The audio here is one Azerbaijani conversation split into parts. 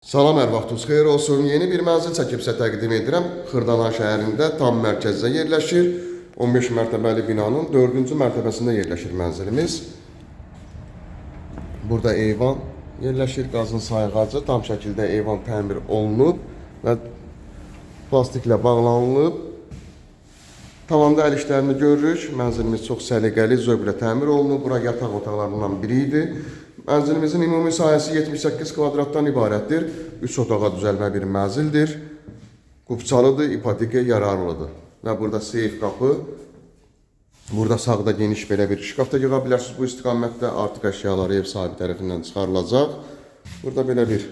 Salam, hər vaxtınız xeyir olsun. Yeni bir mənzil çəkib sizə təqdim edirəm. Xırdalan şəhərində tam mərkəzdə yerləşir. 15 mərtəbəli binanın 4-cü mərtəbəsində yerləşir mənzilimiz. Burada eyvan yerləşir. Qazın sayğacı tam şəkildə eyvan təmir olunub və plastiklə bağlanılıb. Tavanda əl işlərini görürük. Mənzilimiz çox səliqəli, zövqlə təmir olunub. Bura yataq otaqlarından biri idi. Mənzilimizin ümumi sahəsi 78 kvadratdan ibarətdir. 3 otağa düzəlmə bir mənzildir. Qubçalıdır, ipotekaya yararlıdır. Və burada seyf qapı. Burada sağda geniş belə bir şkaf da yığa bilərsiniz bu istiqamətdə. Artıq əşyaları ev sahibi tərəfindən çıxarılacaq. Burada belə bir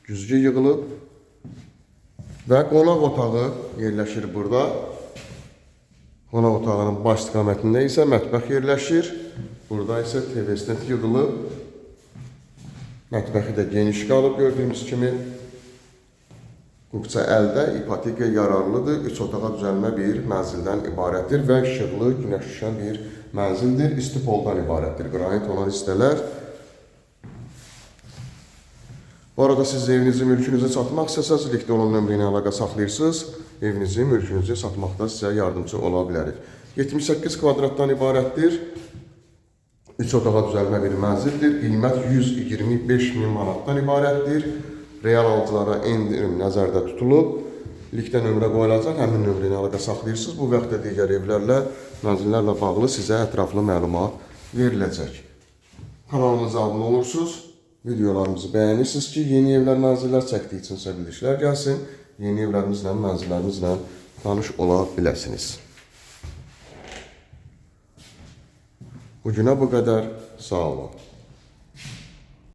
güzgü yığılıb. Və qonaq otağı yerləşir burada. Qonaq otağının baş istiqamətində isə mətbəx yerləşir. Burada isə TV-snet yığılıb. Mətbəxi də geniş qalıb gördüyümüz kimi. Qubça əldə, ipotekaya yararlıdır. 3 otağa düzəlmə bir mənzildən ibarətdir və işıqlı, günəş düşən bir mənzildir. İsti poldan ibarətdir. Qranit olan hissələr. Bu arada siz evinizi, mülkünüzü satmaq istəsəniz, likdə olan nömrə ilə əlaqə saxlayırsınız. Evinizi, mülkünüzü satmaqda sizə yardımcı ola bilərik. 78 kvadratdan ibarətdir. 3 otağa düzəlmə bir mənzildir. Qiymət 125 min manatdan ibarətdir. Real alıcılara endirim nəzərdə tutulub. Likdə nömrə qoyulacaq, həmin nömrə ilə əlaqə saxlayırsınız. Bu və yaxud da digər evlərlə, mənzillərlə bağlı sizə ətraflı məlumat veriləcək. Kanalımıza abunə olursunuz. Videolarımızı bəyənirsiniz ki, yeni evlər, mənzillər çəkdiyi üçün sizə bildirişlər gəlsin. Yeni evlərimizlə, mənzillərimizlə tanış ola biləsiniz. Bugünə bu qədər. Sağ olun.